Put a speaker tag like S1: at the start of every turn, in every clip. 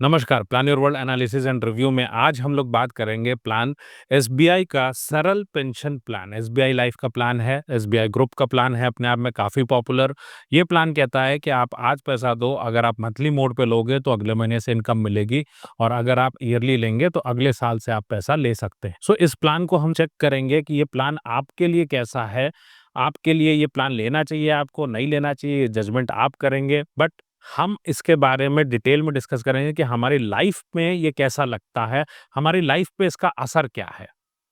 S1: नमस्कार, plan your world analysis and review में आज हम लोग बात करेंगे प्लान एसबीआई का सरल पेंशन प्लान। एसबीआई लाइफ का प्लान है, एसबीआई ग्रुप का प्लान है, अपने आप में काफ़ी पॉपुलर। ये प्लान कहता है कि आप आज पैसा दो, अगर आप मंथली मोड पे लोगे तो अगले महीने से इनकम मिलेगी और अगर आप ईयरली लेंगे तो अगले साल से आप पैसा ले सकते हैं। सो इस प्लान को हम चेक करेंगे कि ये प्लान आपके लिए कैसा है, आपके लिए ये प्लान लेना चाहिए, आपको नहीं लेना चाहिए, जजमेंट आप करेंगे। बट हम इसके बारे में डिटेल में डिस्कस करेंगे कि हमारी लाइफ में ये कैसा लगता है, हमारी लाइफ पे इसका असर क्या है,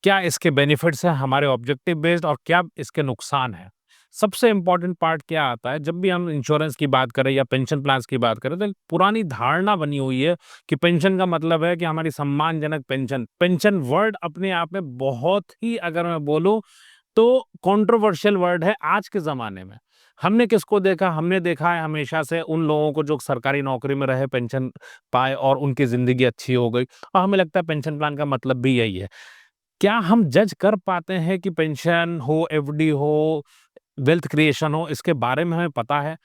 S1: क्या इसके बेनिफिट्स हैं हमारे ऑब्जेक्टिव बेस्ड और क्या इसके नुकसान हैं। सबसे इंपॉर्टेंट पार्ट क्या आता है, जब भी हम इंश्योरेंस की बात करें या पेंशन प्लान्स की बात करें तो एक पुरानी धारणा बनी हुई है कि पेंशन का मतलब है कि हमारी सम्मानजनक पेंशन। पेंशन वर्ड अपने आप में बहुत ही, अगर मैं बोलूं तो कंट्रोवर्शियल वर्ड है आज के ज़माने में। हमने किसको देखा? हमने देखा है हमेशा से उन लोगों को जो सरकारी नौकरी में रहे, पेंशन पाए और उनकी ज़िंदगी अच्छी हो गई और हमें लगता है पेंशन प्लान का मतलब भी यही है। क्या हम जज कर पाते हैं कि पेंशन हो, एफडी हो, वेल्थ क्रिएशन हो, इसके बारे में हमें पता है?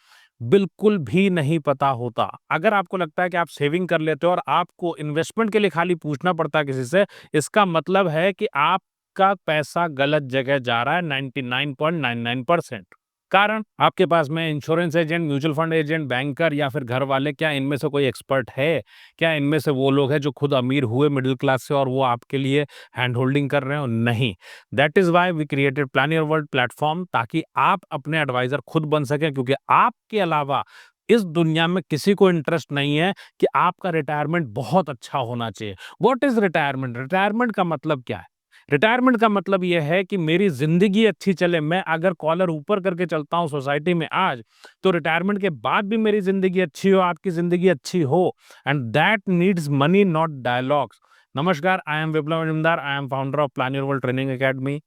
S1: बिल्कुल भी नहीं पता होता। अगर आपको लगता है कि आप सेविंग कर लेते हो और आपको इन्वेस्टमेंट के लिए खाली पूछना पड़ता है किसी से, इसका मतलब है कि आपका पैसा गलत जगह जा रहा है 99.99%। कारण आपके पास में insurance agent, mutual fund agent, banker या फिर घर वाले, क्या इनमें से कोई एक्सपर्ट है? क्या इनमें से वो लोग हैं जो खुद अमीर हुए मिडिल क्लास से और वो आपके लिए हैंड होल्डिंग कर रहे हो? नहीं। That is why we created plan your world platform, ताकि आप अपने एडवाइजर खुद बन सकें, क्योंकि आपके अलावा इस दुनिया में किसी को इंटरेस्ट नहीं है कि आपका रिटायरमेंट बहुत अच्छा होना चाहिए। What is retirement? रिटायरमेंट का मतलब क्या है? रिटायरमेंट का मतलब यह है कि मेरी जिंदगी अच्छी चले। मैं अगर कॉलर ऊपर करके चलता हूं सोसाइटी में आज, तो रिटायरमेंट के बाद भी मेरी जिंदगी अच्छी हो, आपकी जिंदगी अच्छी हो। And that needs money, not dialogues. नमस्कार, I am Viplav Majumdar, I am founder of plan your world training academy.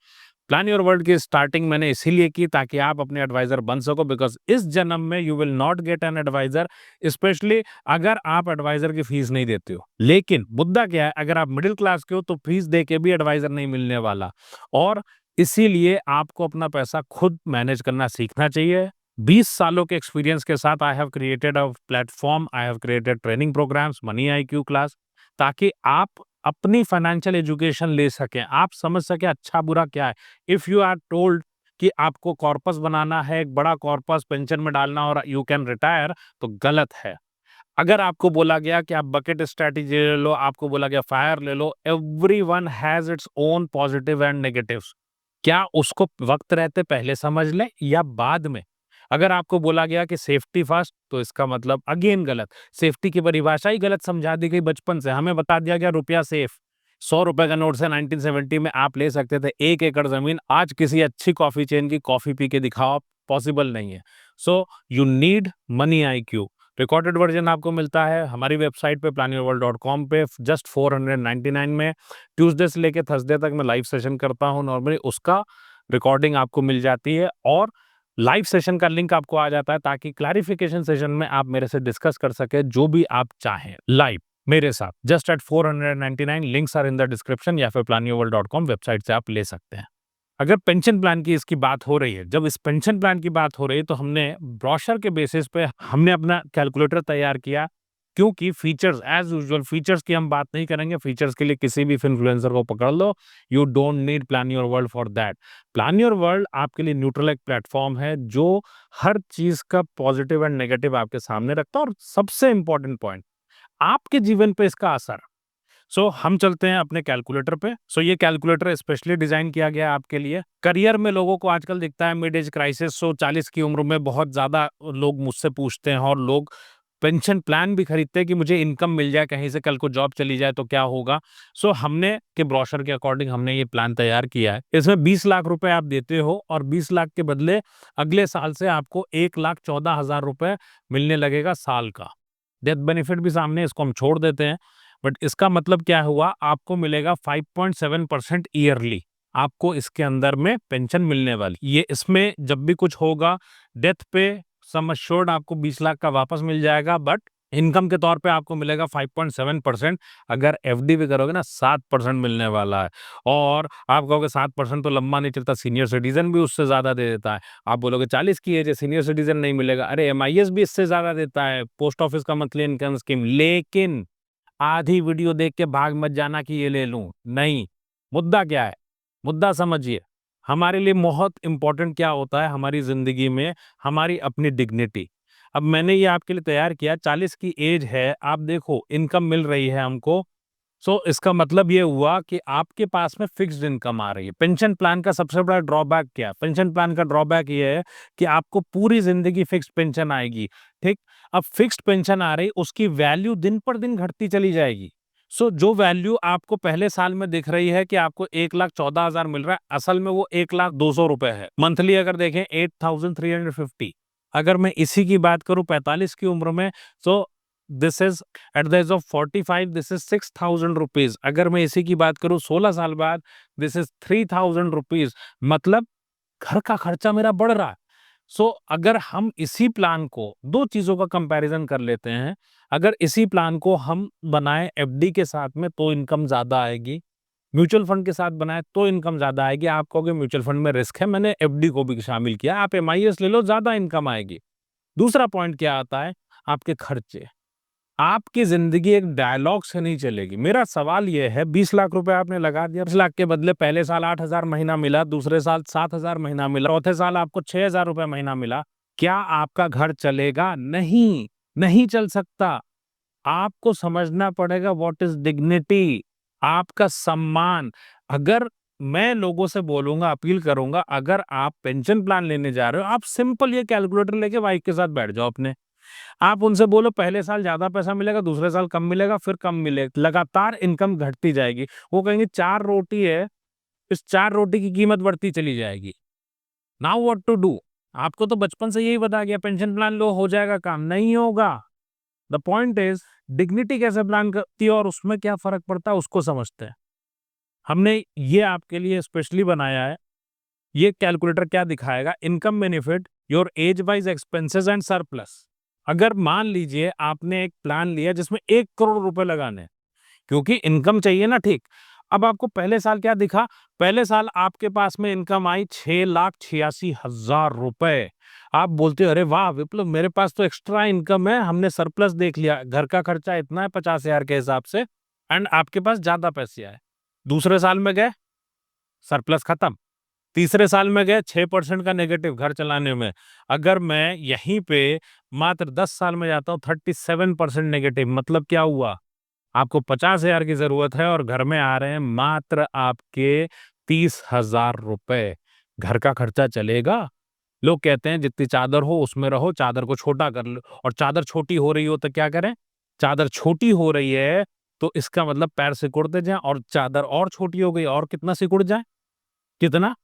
S1: Plan your world की स्टार्टिंग मैंने इसीलिए की ताकि आप अपने एडवाइजर बन सको, बिकॉज इस जन्म में you will not get an advisor, specially अगर आप एडवाइजर की फीस नहीं देते हो। लेकिन मुद्दा क्या है, अगर आप मिडिल क्लास के हो तो फीस दे के भी एडवाइजर नहीं मिलने वाला। और इसीलिए आपको अपना पैसा खुद मैनेज करना सीखना चाहिए। 20 सालों के एक्सपीरियंस के साथ I have created a platform, I have created training programs, money IQ class, ताकि आप अपनी फाइनेंशियल एजुकेशन ले सकें, आप समझ सकें अच्छा बुरा क्या है। इफ यू आर टोल्ड कि आपको कॉर्पस बनाना है, एक बड़ा कॉर्पस पेंशन में डालना और यू कैन रिटायर, तो गलत है। अगर आपको बोला गया कि आप बकेट स्ट्रैटेजी ले लो, आपको बोला गया फायर ले लो, everyone has its own positive and negatives. क्या उसको वक्त रहते पहले समझ लें या बाद में? अगर आपको बोला गया कि सेफ्टी फर्स्ट, तो इसका मतलब अगेन गलत। सेफ्टी की परिभाषा ही गलत समझा दी गई बचपन से। हमें बता दिया गया रुपया सेफ। 100 रुपए का नोट से 1970 में आप ले सकते थे 1 एकड़ जमीन। आज किसी अच्छी कॉफी चेन की कॉफी पी के दिखाओ, पॉसिबल नहीं है। So you need money IQ. Recorded version आपको मिलता है हमारी वेबसाइट पे planyourworld.com पे जस्ट 499 में। ट्यूसडे से लेकर थर्सडे तक मैं लाइव सेशन करता हूँ नॉर्मली, उसका रिकॉर्डिंग आपको मिल जाती है और लाइव सेशन का लिंक आपको आ जाता है, ताकि क्लैरिफिकेशन सेशन में आप मेरे से डिस्कस कर सके जो भी आप चाहें लाइव मेरे साथ। Just at 499, links are in the description या फिर planyourworld.com वेबसाइट से आप ले सकते हैं। अगर पेंशन प्लान की इसकी बात हो रही है, जब इस पेंशन प्लान की बात हो रही है तो हमने ब्रोशर के बेसिस पे हमने अपना कैलकुलेटर तैयार किया, क्योंकि फीचर्स एज यूजुअल, फीचर्स की हम बात नहीं करेंगे। फीचर्स के लिए किसी भी इन्फ्लुएंसर को पकड़ लो, you don't need plan your world for that. Plan your world आपके लिए न्यूट्रल एक प्लेटफॉर्म है जो हर चीज का पॉजिटिव एंड नेगेटिव आपके सामने रखता है, और सबसे इंपॉर्टेंट पॉइंट, आपके जीवन पे इसका असर। हम चलते हैं अपने कैलकुलेटर पे। ये कैलकुलेटर स्पेशली डिजाइन किया गया है आपके लिए। करियर में लोगों को आजकल दिखता है मिड एज क्राइसिस, 40 की उम्र में बहुत ज्यादा लोग मुझसे पूछते हैं और लोग पेंशन प्लान भी खरीदते हैं कि मुझे इनकम मिल जाए, कहीं से कल को जॉब चली जाए तो क्या होगा। हमने के ब्रोशर के अकॉर्डिंग हमने ये प्लान तैयार किया है। इसमें 20 लाख रुपए आप देते हो और 20 लाख के बदले अगले साल से आपको 1,14,000 रुपए मिलने लगेगा साल का। डेथ बेनिफिट भी सामने, इसको हम छोड़ देते हैं। बट इसका मतलब क्या हुआ, आपको मिलेगा 5.7% ईयरली। आपको इसके अंदर में पेंशन मिलने वाली ये, इसमें जब भी कुछ होगा डेथ पे सम अश्योर्ड आपको 20 लाख का वापस मिल जाएगा, बट इनकम के तौर पे आपको मिलेगा 5.7%। अगर एफडी भी करोगे ना 7% मिलने वाला है। और आप कहोगे 7% तो लंबा नहीं चलता, सीनियर सिटीजन भी उससे ज्यादा दे देता है। आप बोलोगे 40 की एज है, सीनियर सिटीजन नहीं मिलेगा। अरे एमआईएस भी इससे ज्यादा देता है, पोस्ट ऑफिस का मंथली इनकम स्कीम। लेकिन आधी वीडियो देख के भाग मत जाना कि ये ले लूं, नहीं। मुद्दा क्या है, मुद्दा समझिए। हमारे लिए बहुत इंपॉर्टेंट क्या होता है हमारी जिंदगी में, हमारी अपनी डिग्निटी। अब मैंने ये आपके लिए तैयार किया, 40 की एज है, आप देखो इनकम मिल रही है हमको। इसका मतलब ये हुआ कि आपके पास में फिक्स्ड इनकम आ रही है। पेंशन प्लान का सबसे बड़ा ड्रॉबैक क्या है? पेंशन प्लान का ड्रॉबैक ये है कि आपको पूरी जिंदगी फिक्स्ड पेंशन आएगी, ठीक। अब फिक्स्ड पेंशन आ रही, उसकी वैल्यू दिन पर दिन घटती चली जाएगी। जो वैल्यू आपको पहले साल में दिख रही है कि आपको 1,14,000 मिल रहा है, असल में वो 1,02,000 रुपए है। मंथली अगर देखें 8,350। अगर मैं इसी की बात करूं 45 की उम्र में, तो this is at the age of 45, this is 6,000 rupees. अगर मैं इसी की बात करूं 16 साल बाद, दिस इज 3,000 रुपीज। मतलब घर का खर्चा मेरा बढ़ रहा है। अगर हम इसी प्लान को, दो चीजों का कंपैरिजन कर लेते हैं। अगर इसी प्लान को हम बनाए एफडी के साथ में तो इनकम ज्यादा आएगी, म्यूचुअल फंड के साथ बनाए तो इनकम ज्यादा आएगी। आप कहोगे म्यूचुअल फंड में रिस्क है, मैंने एफडी को भी शामिल किया, आप एमआईएस ले लो, ज्यादा इनकम आएगी। दूसरा पॉइंट क्या आता है, आपके खर्चे। आपकी जिंदगी एक डायलॉग से नहीं चलेगी। मेरा सवाल यह है, 20 लाख रुपए आपने लगा दिया, 20 लाख के बदले पहले साल 8,000 महीना मिला, दूसरे साल 7,000 महीना मिला, चौथे साल आपको 6,000 रुपए महीना मिला। क्या आपका घर चलेगा? नहीं, नहीं चल सकता। आपको समझना पड़ेगा व्हाट इज डिग्निटी, आपका सम्मान। अगर मैं लोगों से बोलूंगा, अपील करूंगा, अगर आप पेंशन प्लान लेने जा रहे हो, आप सिंपल ये कैलकुलेटर लेके वाइफ के साथ बैठ जाओ अपने। आप उनसे बोलो पहले साल ज्यादा पैसा मिलेगा, दूसरे साल कम मिलेगा, फिर कम मिलेगा, लगातार इनकम घटती जाएगी। वो कहेंगे 4 रोटी है, इस 4 रोटी की कीमत बढ़ती चली जाएगी। Now what to do? आपको तो बचपन से यही बता गया पेंशन प्लान लो हो जाएगा काम, नहीं होगा। द पॉइंट इज डिग्निटी कैसे प्लान करती है और उसमें क्या फर्क पड़ता है उसको समझते हैं। हमने ये आपके लिए स्पेशली बनाया है। ये कैलकुलेटर क्या दिखाएगा, income benefit, your age wise expenses and surplus. अगर मान लीजिए आपने एक प्लान लिया जिसमें 1 करोड़ रुपए लगाने, क्योंकि इनकम चाहिए ना, ठीक। अब आपको पहले साल क्या दिखा, पहले साल आपके पास में इनकम आई 6,86,000 रुपए। आप बोलते हो अरे वाह विप्लव, मेरे पास तो एक्स्ट्रा इनकम है, हमने सरप्लस देख लिया, घर का खर्चा इतना है 50,000 के हिसाब से, एंड आपके पास ज्यादा पैसे आए। दूसरे साल में गए, सरप्लस खत्म। तीसरे साल में गए, 6% का नेगेटिव घर चलाने में। अगर मैं यहीं पे मात्र 10 साल में जाता हूं, 37% नेगेटिव। मतलब क्या हुआ, आपको 50,000 की जरूरत है और घर में आ रहे हैं मात्र आपके 30,000 रुपए। घर का खर्चा चलेगा? लोग कहते हैं जितनी चादर हो उसमें रहो, चादर को छोटा कर लो। और चादर छोटी हो रही हो तो क्या करें? चादर छोटी हो रही है तो इसका मतलब पैर सिकुड़ते जाए, और चादर और छोटी हो गई और कितना सिकुड़ जाए, कितना।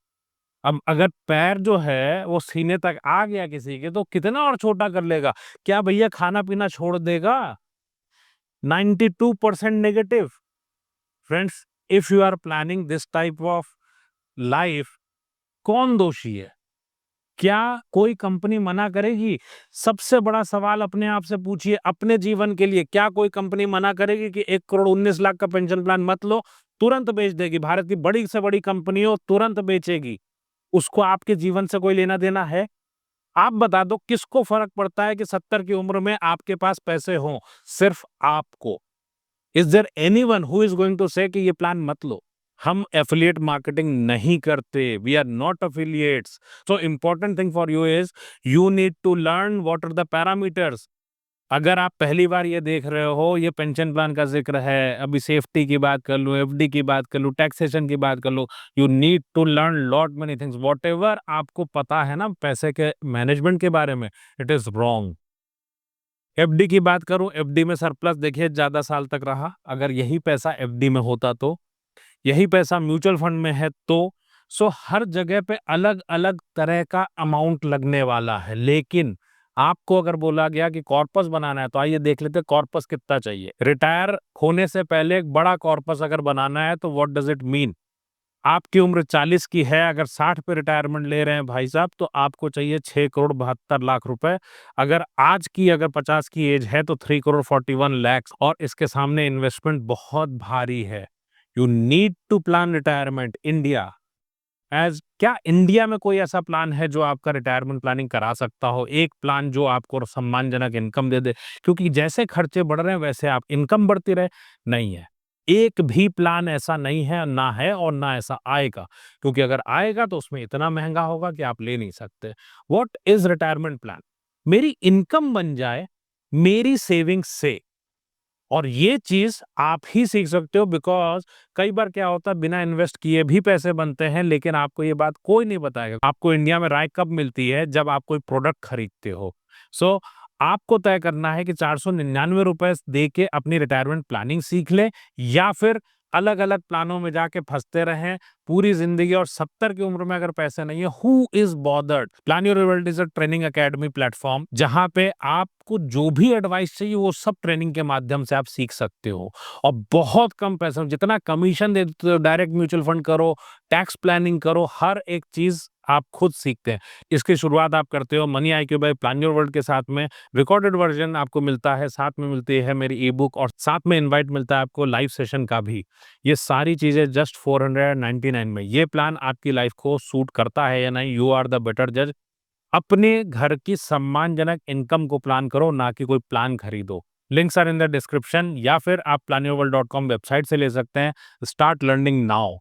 S1: अब अगर पैर जो है वो सीने तक आ गया किसी के, तो कितना और छोटा कर लेगा? क्या भैया खाना पीना छोड़ देगा? 92% नेगेटिव। Friends, if you are planning this type of life, कौन दोषी है? क्या कोई कंपनी मना करेगी? सबसे बड़ा सवाल अपने आप से पूछिए अपने जीवन के लिए, क्या कोई कंपनी मना करेगी कि 1,19,00,000 का पेंशन प्लान मत लो? तुरंत बेच देगी। भारत की बड़ी से बड़ी कंपनी हो, तुरंत बेचेगी। उसको आपके जीवन से कोई लेना देना है? आप बता दो किसको फर्क पड़ता है कि 70 की उम्र में आपके पास पैसे हों? सिर्फ आपको। Is there anyone who is going to say कि ये प्लान मत लो? हम एफिलिएट मार्केटिंग नहीं करते, we are not affiliates. So important thing for you is you need to learn what are the parameters. अगर आप पहली बार ये देख रहे हो, ये पेंशन प्लान का जिक्र है, अभी सेफ्टी की बात कर लूं, एफडी की बात कर लूं, टैक्सेशन की बात कर लूं, you need to learn lot many things. Whatever आपको पता है ना पैसे के मैनेजमेंट के बारे में, इट इज रॉन्ग। एफडी की बात करूं, एफडी में सरप्लस देखिए ज्यादा साल तक रहा। अगर यही पैसा एफडी में होता तो, यही पैसा म्यूचुअल फंड में है तो, हर जगह पे अलग अलग तरह का अमाउंट लगने वाला है। लेकिन आपको अगर बोला गया कि कॉर्पस बनाना है, तो आइए देख लेते हैं कॉर्पस कितना चाहिए। रिटायर होने से पहले एक बड़ा कॉर्पस अगर बनाना है तो व्हाट डज इट मीन? आपकी उम्र 40 की है, अगर 60 पे रिटायरमेंट ले रहे हैं भाई साहब, तो आपको चाहिए 6,72,00,000 रुपए। अगर आज की, अगर 50 की एज है तो 3,41,00,000, और इसके सामने इन्वेस्टमेंट बहुत भारी है। You need to plan retirement India as क्या इंडिया में कोई ऐसा प्लान है जो आपका रिटायरमेंट प्लानिंग करा सकता हो? एक प्लान जो आपको सम्मानजनक इनकम दे दे, क्योंकि जैसे खर्चे बढ़ रहे हैं वैसे आप इनकम बढ़ती रहे, नहीं है। एक भी प्लान ऐसा नहीं है, ना है और ना ऐसा आएगा, क्योंकि अगर आएगा तो उसमें इतना महँगा होगा कि आप ले नहीं सकते। What is retirement plan? मेरी इनकम बन जाए, मेरी सेविंग्स से, और ये चीज़ आप ही सीख सकते हो, बिकॉज़ कई बार क्या होता है बिना इन्वेस्ट किए भी पैसे बनते हैं, लेकिन आपको ये बात कोई नहीं बताएगा। आपको इंडिया में राय कब मिलती है? जब आप कोई प्रोडक्ट खरीदते हो। सो आपको तय करना है कि ₹499 दे के अपनी रिटायरमेंट प्लानिंग सीख लें, या फिर अलग-अलग प्लानों में जाके फँसते रहें पूरी ज़िंदगी, और 70 की उम्र में अगर पैसे नहीं है, who is bothered? Plan your wealth is a training academy platform, जहाँ पे आपको जो भी एडवाइस चाहिए वो सब ट्रेनिंग के माध्यम से आप सीख सकते हो, और बहुत कम पैसों में। जितना कमीशन दे देते हो, डायरेक्ट म्यूचुअल फंड करो, टैक्स प्लानिंग करो, हर एक चीज़ आप खुद सीखते हैं। इसकी शुरुआत आप करते हो money IQ by plan your world के साथ में। रिकॉर्डेड वर्ज़न आपको मिलता है, साथ में मिलती है मेरी ई-बुक, और साथ में इनवाइट मिलता है आपको लाइव सेशन का भी। ये सारी चीज़ें जस्ट 499 में। ये प्लान आपकी लाइफ़ को सूट करता है या नहीं, यू आर द बेटर जज। अपने घर की सम्मानजनक इनकम को प्लान करो, ना कि कोई प्लान खरीदो। Links are in the description, या फिर आप planyourworld.com वेबसाइट से ले सकते हैं। Start learning now.